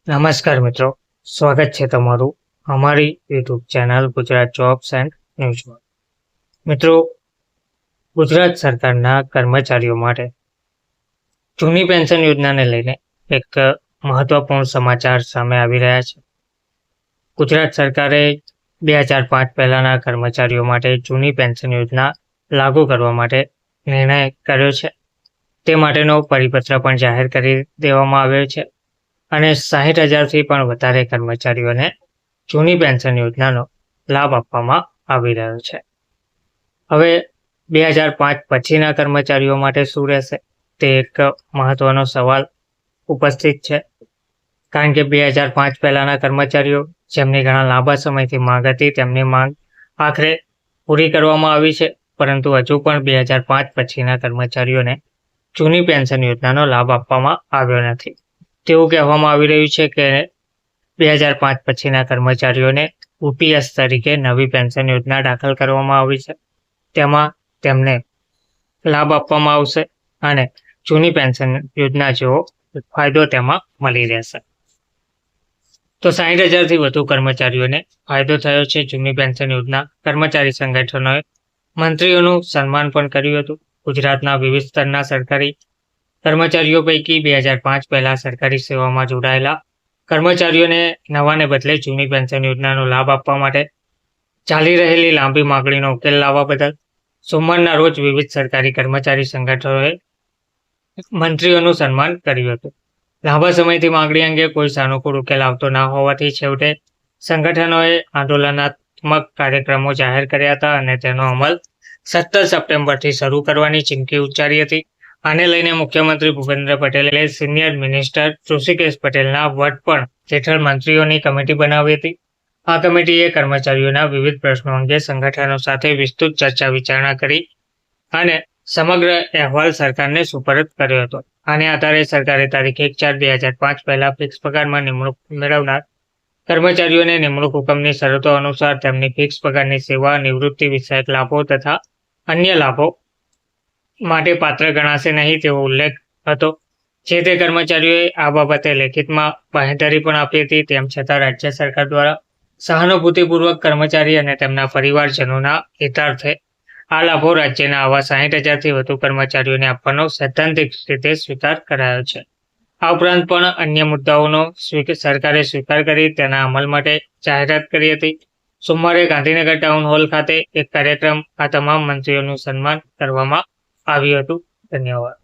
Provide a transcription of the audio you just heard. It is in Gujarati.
નમસ્કાર મિત્રો, સ્વાગત છે તમારું અમારી YouTube channel Gujarat jobs and ન્યૂઝમાં. મિત્રો, ગુજરાત સરકારના કર્મચારીઓ માટે જૂની પેન્શન યોજનાને લઈને એક મહત્વપૂર્ણ સમાચાર સામે આવી રહ્યા છે. ગુજરાત સરકારે 2005 પહેલાના કર્મચારીઓ માટે જૂની પેન્શન યોજના લાગુ કરવા માટે નિર્ણય કર્યો છે. તે માટેનો પરિપત્ર પણ જાહેર કરી દેવામાં આવ્યો છે અને 60,000થી પણ વધારે કર્મચારીઓને જૂની પેન્શન યોજનાનો લાભ આપવામાં આવી રહ્યો છે. હવે 2005 પછીના કર્મચારીઓ માટે શું રહેશે તે એક મહત્વનો સવાલ ઉપસ્થિત છે, કારણ કે 2005 પહેલાના કર્મચારીઓ જેમની ઘણા લાંબા સમયથી માંગ હતી તેમની માંગ આખરે પૂરી કરવામાં આવી છે, પરંતુ હજુ પણ 2005 પછીના કર્મચારીઓને જૂની પેન્શન યોજનાનો લાભ આપવામાં આવ્યો નથી. તેવું કહેવામાં આવી રહ્યું છે કે 2005 પછીના કર્મચારીઓને UPS તરીકે નવી પેન્શન યોજના દાખલ કરવામાં આવી છે. તેમાં તેમને લાભ આપવામાં આવશે અને જૂની પેન્શન યોજના જેવો ફાયદો તેમાં મળી રહેશે. તો 60,000થી વધુ કર્મચારીઓને ફાયદો થયો છે. જૂની પેન્શન યોજના કર્મચારી સંગઠનોએ મંત્રીઓનું સન્માન પણ કર્યું હતું. ગુજરાતના વિવિધ સ્તરના સરકારી કર્મચારીઓ પૈકી 2005 પહેલા સરકારી સેવામાં જોડાયેલા કર્મચારીઓને નવાને બદલે જૂની પેન્શન યોજનાનો લાભ આપવા માટે ચાલી રહેલી લાંબી માંગણીનો ઉકેલ લાવવા બદલ સોમવારના રોજ વિવિધ સરકારી કર્મચારી સંગઠનોએ મંત્રીઓનું સન્માન કર્યું હતું. લાંબા સમયથી માંગણી અંગે કોઈ સાનુકૂળ ઉકેલ આવતો ના હોવાથી છેવટે સંગઠનોએ આંદોલનાત્મક કાર્યક્રમો જાહેર કર્યા હતા અને તેનો અમલ 17 સપ્ટેમ્બરથી શરૂ કરવાની ચીમકી ઉચ્ચારી હતી. આને લઈને મુખ્યમંત્રી ભૂપેન્દ્ર પટેલે સિનિયર મિનિસ્ટર ઋષિકેશ પટેલના વટ પણ હેઠળ મંત્રીઓની કમિટી બનાવી હતી. આ કમિટીએ કર્મચારીઓના વિવિધ પ્રશ્નો અંગે સંગઠનો સાથે વિસ્તૃત ચર્ચા વિચારણા કરી અને સમગ્ર અહેવાલ સરકારને સુપરત કર્યો હતો. આને આધારે સરકારે તારીખ 1/4/2005 પહેલા ફિક્સ પગારમાં નિમણૂક મેળવનાર કર્મચારીઓને નિમણૂક હુકમની શરતો અનુસાર તેમની ફિક્સ પગારની સેવા, નિવૃત્તિ વિષયક લાભો તથા અન્ય લાભો માટે પાત્ર ગણાશે નહીં તેવો ઉલ્લેખ હતો. જે તે કર્મચારીઓએ આ બાબતે લેખિતમાં બાંહેધરી પણ આપી હતી. તેમ છતાં રાજ્ય સરકાર દ્વારા સહાનુભૂતિપૂર્વક કર્મચારી અને તેમના પરિવારજનોના હિતાર્થે આ લાભો રાજ્યના આવા 60,000થી વધુ કર્મચારીઓને આપવાનો સૈદ્ધાંતિક રીતે સ્વીકાર કરાયો છે. આ ઉપરાંત પણ અન્ય મુદ્દાઓનો સરકારે સ્વીકાર કરી તેના અમલ માટે જાહેરાત કરી હતી. સોમવારે ગાંધીનગર ટાઉન હોલ ખાતે એક કાર્યક્રમ આ તમામ મંત્રીઓનું સન્માન કરવામાં આવ્યું હતું. ધન્યવાદ.